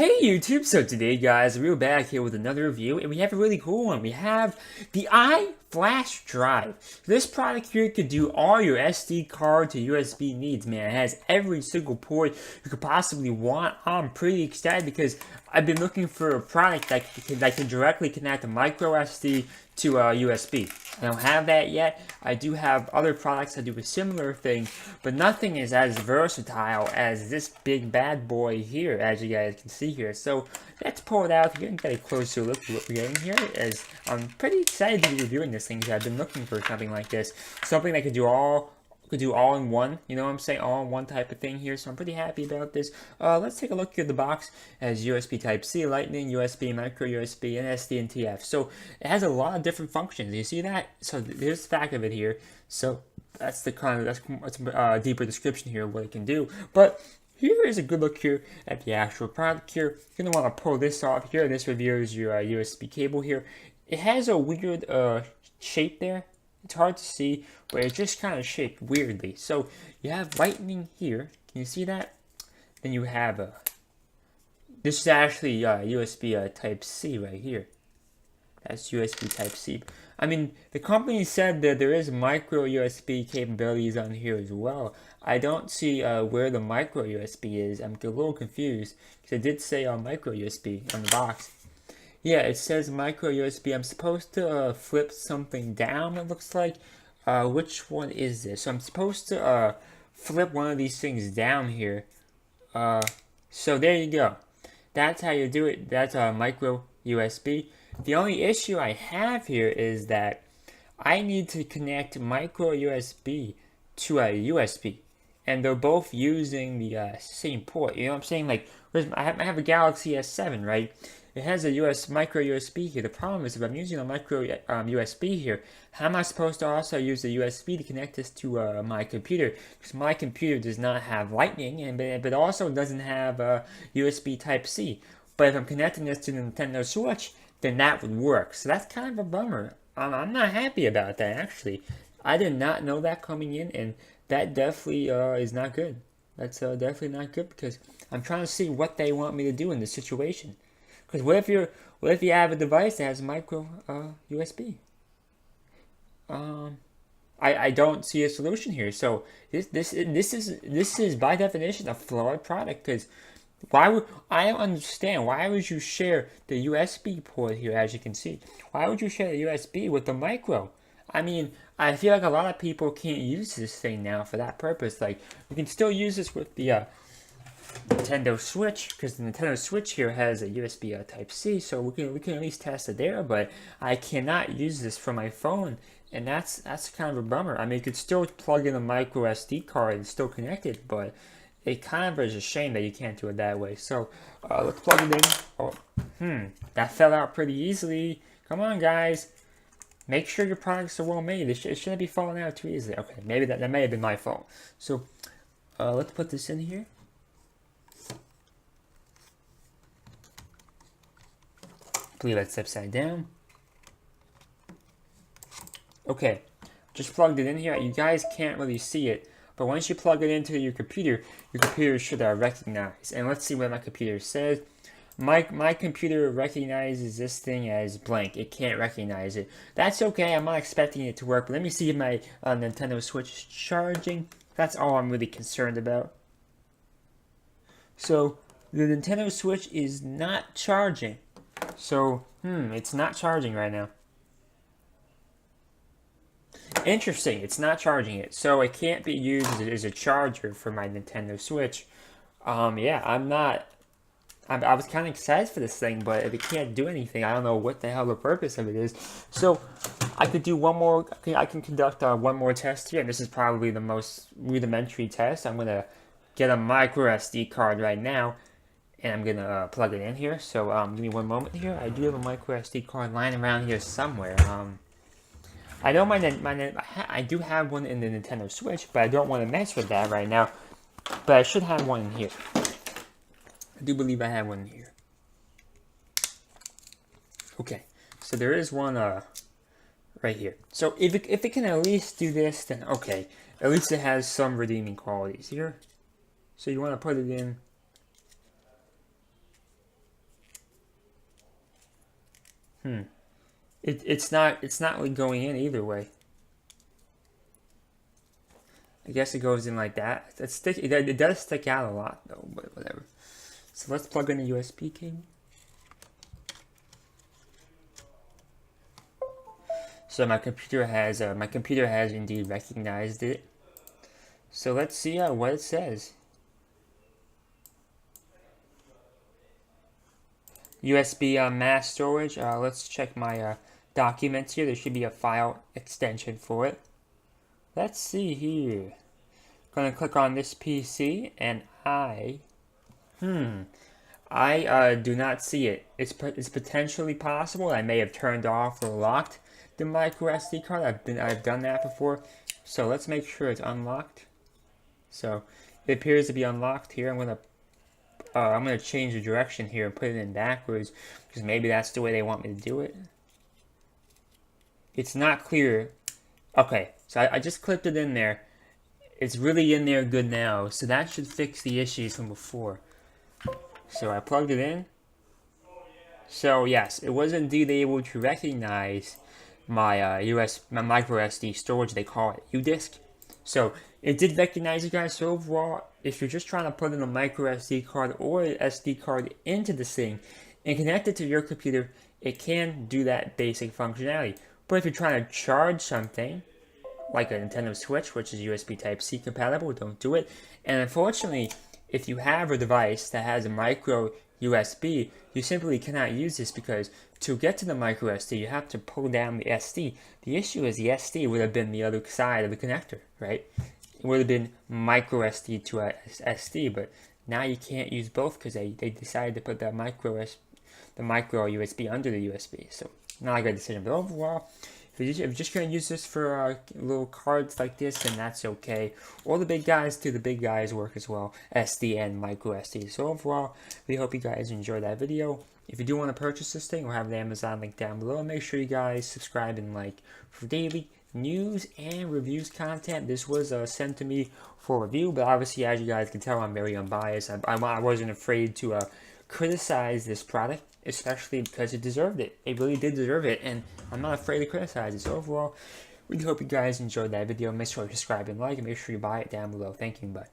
Hey YouTube, so today guys, we're back here with another review and we have a really cool one. We have the iFlash drive. This product here could do all your SD card to USB needs, man. It has every single port you could possibly want. I'm pretty excited because I've been looking for a product that can directly connect a micro SD to USB. I don't have that yet. I do have other products that do a similar thing, but nothing is as versatile as this big bad boy here, as you guys can see here. So let's pull it out here and get a closer look at what we're getting here, as I'm pretty excited to be reviewing this thing. I've been looking for something like this, something that could do all in one, you know what I'm saying, all in one type of thing here, so I'm pretty happy about this. Let's take a look at the box. It has USB Type-C, Lightning, USB, Micro USB, and SD and TF. So it has a lot of different functions. You see that? So there's the back of it here. So that's the kind of, that's a deeper description here of what it can do. But here is a good look here at the actual product here. You're going to want to pull this off here. This reveals your USB cable here. It has a weird shape there. It's hard to see, but it's just kind of shaped weirdly. So you have Lightning here. Can you see that? Then you have this is actually USB Type-C right here. That's USB Type-C. I mean, the company said that there is micro USB capabilities on here as well. I don't see where the micro USB is. I'm a little confused because it did say micro USB on the box. Yeah, it says micro USB. I'm supposed to flip something down, it looks like. Which one is this? So I'm supposed to flip one of these things down here. So there you go. That's how you do it. That's a micro USB. The only issue I have here is that I need to connect micro USB to a USB. And they're both using the same port. You know what I'm saying? Like, I have a Galaxy S7, right? It has a micro USB here. The problem is if I'm using a micro USB here, how am I supposed to also use the USB to connect this to my computer? Because my computer does not have Lightning, but also doesn't have USB Type-C. But if I'm connecting this to the Nintendo Switch, then that would work. So that's kind of a bummer. I'm not happy about that, actually. I did not know that coming in, and that definitely is not good. That's definitely not good because I'm trying to see what they want me to do in this situation. Because what if you have a device that has micro USB? I don't see a solution here. So this is by definition a flawed product. Because I don't understand why would you share the USB port here, as you can see? Why would you share the USB with the micro? I mean, I feel like a lot of people can't use this thing now for that purpose. Like, you can still use this with the Nintendo Switch, because the Nintendo Switch here has a USB Type-C, so we can at least test it there. But I cannot use this for my phone, and that's kind of a bummer. I mean, you could still plug in a micro SD card and still connect it, but it kind of is a shame that you can't do it that way. So let's plug it in. Oh, that fell out pretty easily. Come on, guys. Make sure your products are well made. It shouldn't be falling out too easily. Okay, maybe that may have been my fault. So let's put this in here. I believe that's upside down. Okay, just plugged it in here. You guys can't really see it, but once you plug it into your computer should recognize. And let's see what my computer says. My computer recognizes this thing as blank. It can't recognize it. That's okay. I'm not expecting it to work. But let me see if my Nintendo Switch is charging. That's all I'm really concerned about. So the Nintendo Switch is not charging. So, it's not charging right now. Interesting, it's not charging it. So it can't be used as a charger for my Nintendo Switch. Yeah, I was kind of excited for this thing, but if it can't do anything, I don't know what the hell the purpose of it is. So I could do one more, I can conduct one more test here, and this is probably the most rudimentary test. I'm going to get a micro SD card right now, and I'm going to plug it in here. So give me one moment here. I do have a micro SD card lying around here somewhere. I know I do have one in the Nintendo Switch, but I don't want to mess with that right now. But I should have one in here. I do believe I have one here. Okay, so there is one right here. So if it can at least do this, then okay. At least it has some redeeming qualities here. So you want to put it in It's not like going in either way. I guess it goes in like that. It does stick out a lot though, but whatever. So let's plug in a USB cable. So my computer has indeed recognized it. So let's see what it says. USB mass storage. Let's check my documents here. There should be a file extension for it. Let's see here. Gonna click on this PC and I do not see it. It's potentially possible I may have turned off or locked the micro SD card. I've done that before. So let's make sure it's unlocked. So it appears to be unlocked here. I'm gonna change the direction here and put it in backwards because maybe that's the way they want me to do it. It's not clear. Okay, so I just clipped it in there. It's really in there good now, so that should fix the issues from before. So I plugged it in. So yes, it was indeed able to recognize my my micro SD storage. They call it U-disk. So it did recognize it, guys. So overall, if you're just trying to put in a micro SD card or an SD card into this thing and connect it to your computer, it can do that basic functionality. But if you're trying to charge something, like a Nintendo Switch, which is USB Type-C compatible, don't do it. And unfortunately, if you have a device that has a micro USB, you simply cannot use this because to get to the micro SD, you have to pull down the SD. The issue is the SD would have been the other side of the connector, right? It would have been micro SD to a SD, but now you can't use both because they decided to put the micro USB under the USB. So not a good decision, but overall, if you're just going to use this for little cards like this, then that's okay. Or the big guys do the big guys work as well, SD and micro SD. So overall, we hope you guys enjoyed that video. If you do want to purchase this thing, we'll have the Amazon link down below. Make sure you guys subscribe and like for daily news and reviews content. This was sent to me for review, but obviously, as you guys can tell, I'm very unbiased. I wasn't afraid to criticize this product, especially because it deserved it. It really did deserve it, and I'm not afraid to criticize it. So overall, we hope you guys enjoyed that video. Make sure you subscribe and like, and make sure you buy it down below. Thank you, bye.